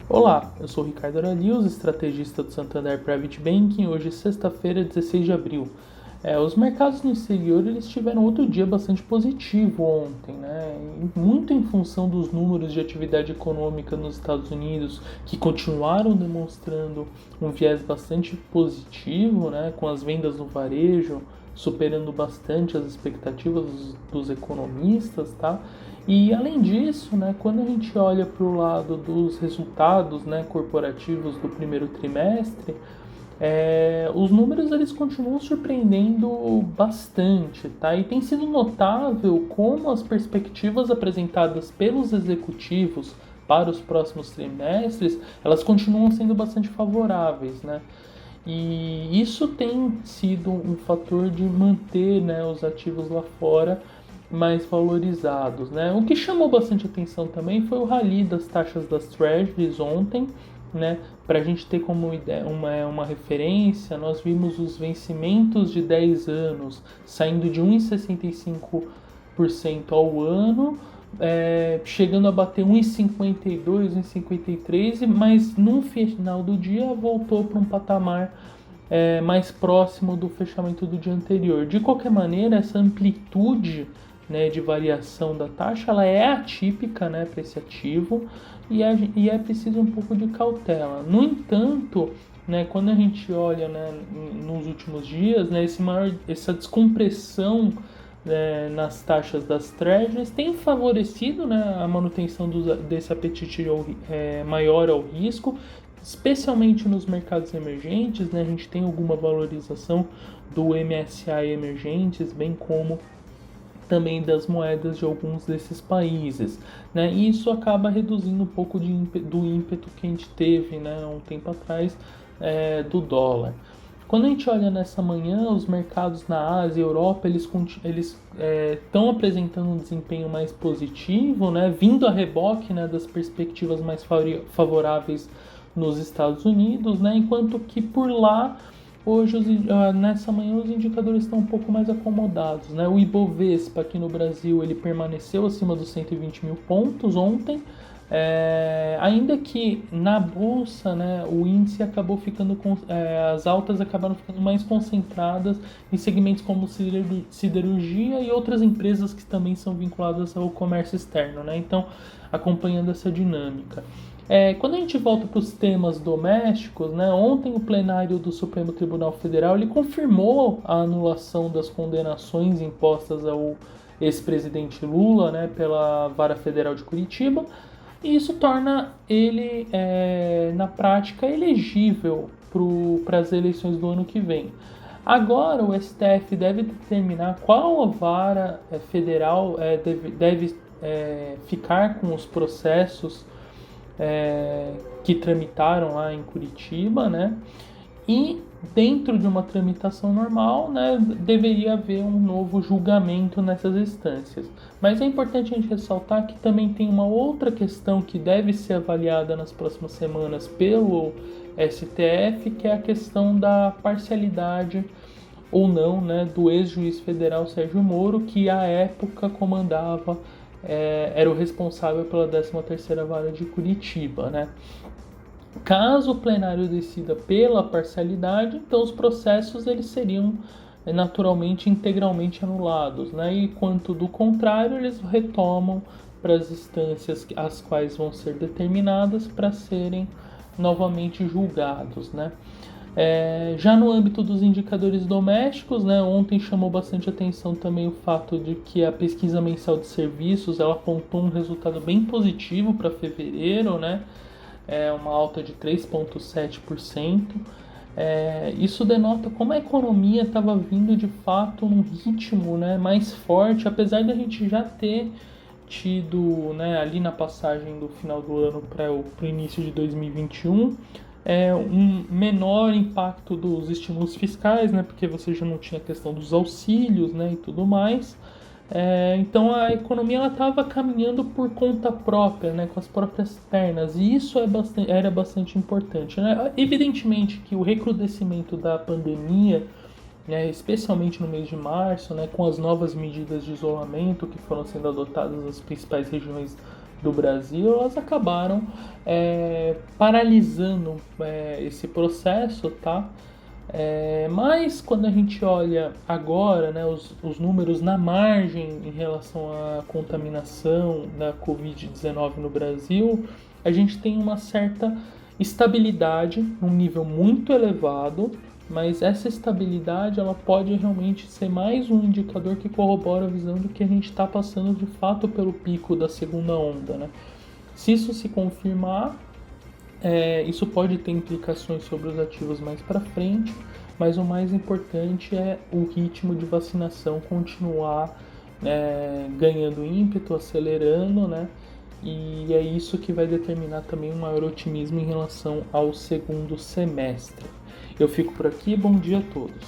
Olá, eu sou o Ricardo Aralios, estrategista do Santander Private Banking. Hoje é sexta-feira, 16 de abril. Os mercados no exterior eles tiveram outro dia bastante positivo ontem, né? Muito em função dos números de atividade econômica nos Estados Unidos, que continuaram demonstrando um viés bastante positivo, né? Com as vendas no varejo superando bastante as expectativas dos economistas, tá? E além disso, né, quando a gente olha para o lado dos resultados, né, corporativos do primeiro trimestre, os números eles continuam surpreendendo bastante, tá? E tem sido notável como as perspectivas apresentadas pelos executivos para os próximos trimestres, elas continuam sendo bastante favoráveis, né? E isso tem sido um fator de manter, né, os ativos lá fora mais valorizados, né? O que chamou bastante atenção também foi o rally das taxas das Treasuries ontem, né? Para a gente ter como ideia, uma referência, nós vimos os vencimentos de 10 anos saindo de 1,65% ao ano, chegando a bater 1,52, 1,53, mas no final do dia voltou para um patamar mais próximo do fechamento do dia anterior. De qualquer maneira, essa amplitude, né, de variação da taxa ela é atípica, né, para esse ativo e é preciso um pouco de cautela. No entanto, né, quando a gente olha, né, nos últimos dias, né, essa descompressão nas taxas das treasuries tem favorecido, né, a manutenção desse apetite maior ao risco, especialmente nos mercados emergentes, né, a gente tem alguma valorização do MSCI emergentes, bem como também das moedas de alguns desses países, né? E isso acaba reduzindo um pouco do ímpeto que a gente teve, né, há um tempo atrás, do dólar. Quando a gente olha nessa manhã, os mercados na Ásia e Europa, eles estão apresentando um desempenho mais positivo, né, vindo a reboque, né, das perspectivas mais favoráveis nos Estados Unidos, né, enquanto que por lá hoje, nessa manhã, os indicadores estão um pouco mais acomodados, né? O Ibovespa aqui no Brasil ele permaneceu acima dos 120 mil pontos ontem, ainda que na bolsa, né, o índice acabou ficando as altas acabaram ficando mais concentradas em segmentos como siderurgia e outras empresas que também são vinculadas ao comércio externo, né? Então, acompanhando essa dinâmica. Quando a gente volta para os temas domésticos, né, ontem o plenário do Supremo Tribunal Federal ele confirmou a anulação das condenações impostas ao ex-presidente Lula, né, pela Vara Federal de Curitiba, e isso torna ele, na prática, elegível para as eleições do ano que vem. Agora o STF deve determinar qual a vara federal deve ficar com os processos que tramitaram lá em Curitiba, né? E dentro de uma tramitação normal, né, deveria haver um novo julgamento nessas instâncias. Mas é importante a gente ressaltar que também tem uma outra questão que deve ser avaliada nas próximas semanas pelo STF, que é a questão da parcialidade ou não, né, do ex-juiz federal Sérgio Moro, que à época comandava era o responsável pela 13ª Vara de Curitiba, né? Caso o plenário decida pela parcialidade, então os processos eles seriam naturalmente integralmente anulados, né? E quanto do contrário, eles retomam para as instâncias as quais vão ser determinadas para serem novamente julgados, né? Já no âmbito dos indicadores domésticos, né, ontem chamou bastante atenção também o fato de que a pesquisa mensal de serviços ela apontou um resultado bem positivo para fevereiro, né, uma alta de 3,7%. Isso denota como a economia estava vindo de fato num ritmo, né, mais forte, apesar de a gente já ter tido, né, ali na passagem do final do ano para o início de 2021 um menor impacto dos estímulos fiscais, né, porque você já não tinha a questão dos auxílios, né, e tudo mais. Então a economia estava caminhando por conta própria, né, com as próprias pernas, e isso era bastante importante, né? Evidentemente que o recrudescimento da pandemia, né, especialmente no mês de março, né, com as novas medidas de isolamento que foram sendo adotadas nas principais regiões do Brasil, elas acabaram paralisando esse processo, tá? Mas quando a gente olha agora, né, os números na margem em relação à contaminação da Covid-19 no Brasil, a gente tem uma certa estabilidade, um nível muito elevado, mas essa estabilidade ela pode realmente ser mais um indicador que corrobora a visão de que a gente está passando de fato pelo pico da segunda onda, né? Se isso se confirmar, isso pode ter implicações sobre os ativos mais para frente, mas o mais importante é o ritmo de vacinação continuar ganhando ímpeto, acelerando, né? E é isso que vai determinar também um maior otimismo em relação ao segundo semestre. Eu fico por aqui, bom dia a todos.